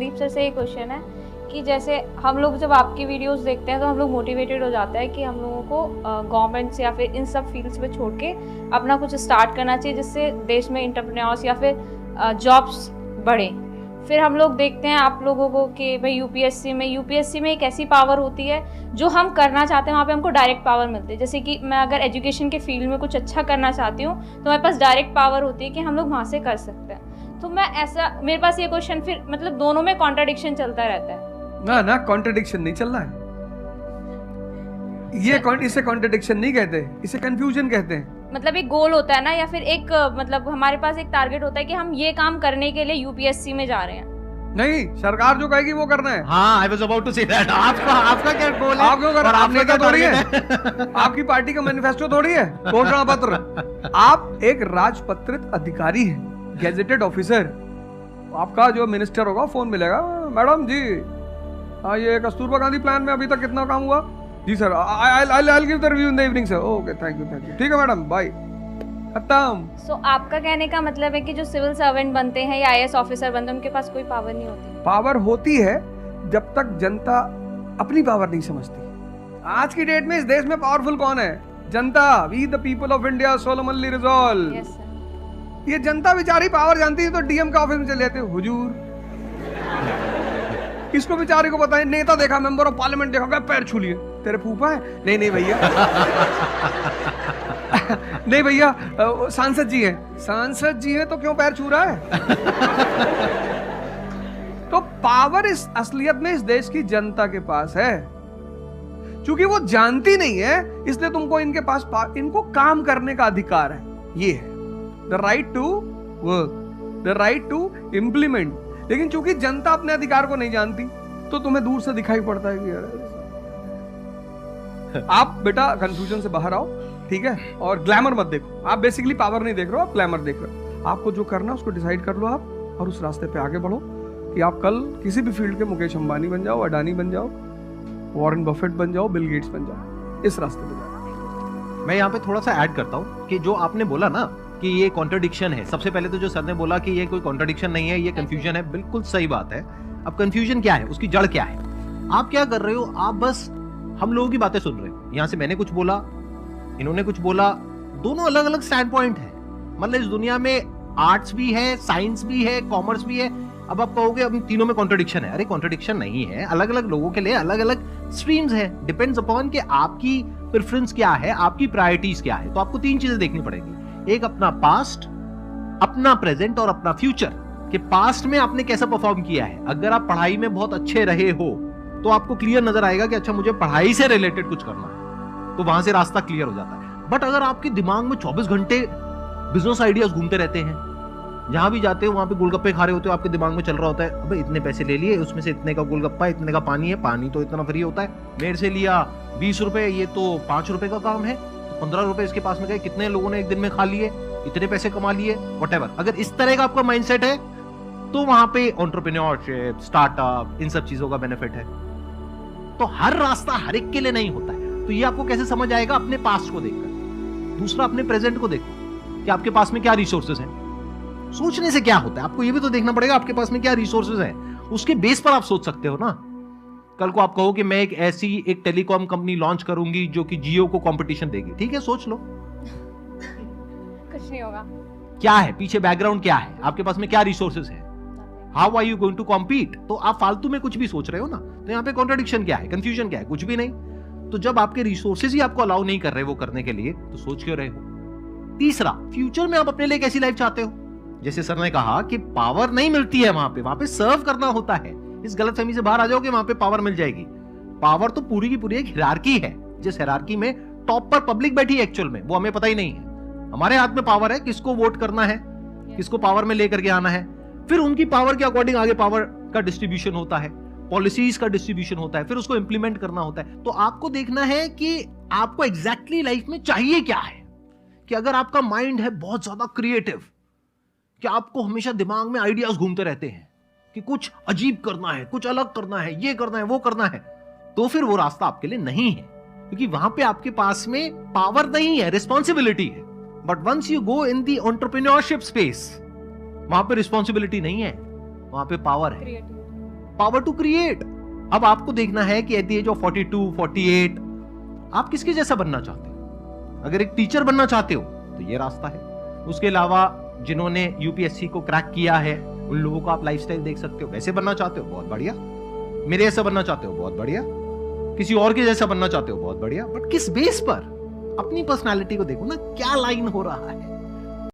Pradeep sir से एक question है कि जैसे हम लोग जब आपकी वीडियोस देखते हैं तो हम लोग मोटिवेटेड हो जाते हैं कि हम लोगों को गवर्नमेंट से या फिर इन सब फील्ड्स में छोड़ के अपना कुछ स्टार्ट करना चाहिए जिससे देश में एंटरप्रेन्योर्स या फिर जॉब्स बढ़े। फिर हम लोग देखते हैं आप लोगों को कि भाई यूपीएससी में एक ऐसी पावर होती है जो हम करना चाहते हैं वहाँ पे हमको डायरेक्ट पावर मिलती है। जैसे कि मैं अगर एजुकेशन के फील्ड में कुछ अच्छा करना चाहती हूँ तो मेरे पास डायरेक्ट पावर होती है कि हम लोग वहाँ से कर सकते हैं। तो मैं ऐसा मेरे पास ये क्वेश्चन फिर मतलब दोनों में कॉन्ट्राडिक्शन चलता रहता है। ना कॉन्ट्राडिक्शन नहीं चल रहा है, इसे कॉन्ट्राडिक्शन नहीं कहते, इसे कंफ्यूजन कहते हैं। मतलब एक गोल होता है ना, या फिर एक मतलब हमारे पास एक टारगेट होता है कि हम ये काम करने के लिए यूपीएससी में जा रहे हैं। नहीं, सरकार जो कहेगी वो करना है। हाँ, I was about to say that. आपका क्या गोल है? आप क्यों कर रहे हैं? आपने क्या थोड़ी है आपकी पार्टी का मैनिफेस्टो थोड़ी है, घोषणा पत्र। आप एक राजपत्रित अधिकारी हैं, गेजेटेड ऑफिसर। आपका जो मिनिस्टर होगा फोन मिलेगा, मैडम जी हाँ ये कस्तूरबा गांधी प्लान में अभी तक कितना काम हुआ? जी sir, I give the review in the evening sir. Okay thank you ठीक है मैडम, बाय, खत्म। सो आपका कहने का मतलब है कि जो सिविल सर्वेंट बनते हैं या आईएएस ऑफिसर बनते हैं उनके पास कोई पावर नहीं होती? पावर होती है जब तक जनता अपनी पावर नहीं समझती। आज की डेट में इस देश में पावरफुल कौन है? जनता। We the people of India solemnly resolve. Yes sir. ये जनता बेचारी पावर जानती है तो डीएम का ऑफिस में चले जाते हुजूर। किसको बेचारे को पता है? नेता देखा, मेंबर ऑफ पार्लियामेंट देखा, पैर छू लिए। तेरे फूफा है? नहीं भैया नहीं भैया सांसद जी हैं। सांसद जी हैं तो क्यों पैर छू रहा है? तो पावर इस असलियत में इस देश की जनता के पास है। क्योंकि वो जानती नहीं है इसलिए तुमको इनके पास इनको काम करने का अधिकार है। ये है the right to work, the right to implement. लेकिन चूंकि जनता अपने अधिकार को नहीं जानती तो तुम्हें दूर से दिखाई पड़ता है कि यार आप बेटा कंफ्यूजन से बाहर आओ, ठीक है? और ग्लैमर मत देखो। आप बेसिकली पावर नहीं देख रहे हो, आप ग्लैमर देख रहे हो। आपको जो करना है उसको डिसाइड कर लो आप, और उस रास्ते पे आगे बढ़ो कि आप कल किसी भी फील्ड के मुकेश अंबानी बन जाओ, अडानी बन जाओ, वॉरेन बफेट बन जाओ, बिल गेट्स बन जाओ। इस रास्ते पे जाओ। मैं यहाँ पे थोड़ा सा ऐड करता हूँ कि जो आपने बोला ना कि ये कॉन्ट्रडिक्शन है। सबसे पहले तो जो सर ने बोला कि ये कोई कॉन्ट्रडिक्शन नहीं है, ये कंफ्यूजन है, बिल्कुल सही बात है। अब कंफ्यूजन क्या है, उसकी जड़ क्या है? आप क्या कर रहे हो? आप बस हम लोगों की बातें सुन रहे हो। यहां से मैंने कुछ बोला, इन्होंने कुछ बोला, दोनों अलग अलग स्टैंड पॉइंट है। मतलब इस दुनिया में आर्ट्स भी है, साइंस भी है, कॉमर्स भी है। अब आप कहोगे अब तीनों में कॉन्ट्रडिक्शन है। अरे कॉन्ट्रडिक्शन नहीं है, अलग अलग लोगों के लिए अलग अलग स्ट्रीम्स है। डिपेंड्स अपॉन कि आपकी प्रेफरेंस क्या है, आपकी प्रायोरिटीज क्या है। तो आपको तीन चीजें देखनी पड़ेगी, एक अपना पास्ट, अपना प्रेजेंट और अपना फ्यूचर। कि पास्ट में आपने कैसा परफॉर्म किया है। अगर आप पढ़ाई में बहुत अच्छे रहे हो तो आपको क्लियर नजर आएगा कि अच्छा मुझे पढ़ाई से रिलेटेड कुछ करना है, तो वहां से रास्ता क्लियर हो जाता है। बट अगर आपके दिमाग में 24 घंटे बिजनेस आइडियाज घूमते रहते हैं, जहां भी जाते हो वहां पे गोलगप्पे खा रहे होते हो, आपके दिमाग में चल रहा होता है अबे इतने पैसे ले लिए, उसमें से इतने का गोलगप्पा, इतने का पानी है, पानी तो इतना फ्री होता है, मेरे से लिया 20 रुपए, ये तो 5 रुपए का काम है, तो 15 रुपए इसके पास में गए, कितने लोगों ने एक दिन में खा लिए, इतने पैसे कमा लिए, व्हाटएवर। अगर इस तरह का आपका माइंडसेट है तो वहां पे एंटरप्रेन्योरशिप, स्टार्टअप, इन सब चीजों का बेनिफिट है। तो हर रास्ता हर एक के लिए नहीं होता है। तो ये आपको कैसे समझ आएगा? अपने पास्ट को देखकर। दूसरा, अपने प्रेजेंट को देखो कि आपके पास में क्या रिसोर्सेज हैं। सोचने से क्या होता है, आपको ये भी तो देखना पड़ेगा आपके पास में क्या रिसोर्सेज हैं। उसके बेस पर आप सोच सकते हो ना। कल को आप कहो कि मैं एक टेलीकॉम कंपनी लॉन्च करूंगी जो कि जियो को कंपटीशन देगी, ठीक है, सोच लो। कुछ नहीं होगा। क्या है पीछे, बैकग्राउंड क्या है, आपके पास में क्या रिसोर्सेज है, how are you going to compete. तो आप फालतू में कुछ भी सोच रहे हो ना। तो यहाँ पे कॉन्ट्रडिक्शन क्या है, कंफ्यूजन क्या है? कुछ भी नहीं। तो जब आपके रिसोर्सेज ही आपको अलाउ नहीं कर रहे वो करने के लिए, तो सोच क्यों रहे हो? तीसरा, फ्यूचर में आप अपने लिए कैसी लाइफ चाहते हो? जैसे सर ने कहा कि पावर नहीं मिलती है वहां पे सर्व करना होता है। इस गलतफहमी से बाहर आ जाओ कि वहां पे पावर मिल जाएगी। पावर तो पूरी की पूरी एक हिरार्की है, जिस हिरार्की में टॉप पर पब्लिक बैठी है एक्चुअल में, वो हमें पता ही नहीं है। हमारे हाथ में पावर है, किसको वोट करना है, किसको पावर में लेकर के आना है। फिर उनकी पावर के अकॉर्डिंग आगे पावर का डिस्ट्रीब्यूशन होता है, पॉलिसीज का डिस्ट्रीब्यूशन होता है, फिर उसको इंप्लीमेंट करना होता है। तो आपको देखना है कि आपको एग्जैक्टली लाइफ में चाहिए क्या है। कि अगर आपका माइंड है बहुत ज्यादा क्रिएटिव, कि आपको हमेशा दिमाग में आइडियाज घूमते रहते हैं कि कुछ अजीब करना है, कुछ अलग करना है, ये करना है, वो करना है, तो फिर वो रास्ता आपके लिए नहीं है। क्योंकि वहां पे आपके पास में पावर नहीं है, रिस्पॉन्सिबिलिटी है। But once you go in the entrepreneurship space, वहां पे रिस्पॉन्सिबिलिटी नहीं है, वहां पे पावर है। Power to create. अब आपको देखना है कि एट द एज ऑफ 42, 48 आप किसके जैसा बनना चाहते हो। अगर एक टीचर बनना चाहते हो तो ये रास्ता है। उसके अलावा जिन्होंने यूपीएससी को क्रैक किया है उन लोगों को आप लाइफस्टाइल देख सकते हो। वैसे बनना चाहते हो, बहुत बढ़िया। मेरे जैसा बनना चाहते हो, बहुत बढ़िया। किसी और के जैसा बनना चाहते हो, बहुत बढ़िया। बट किस बेस पर? अपनी पर्सनालिटी को देखो ना, क्या लाइन हो रहा है।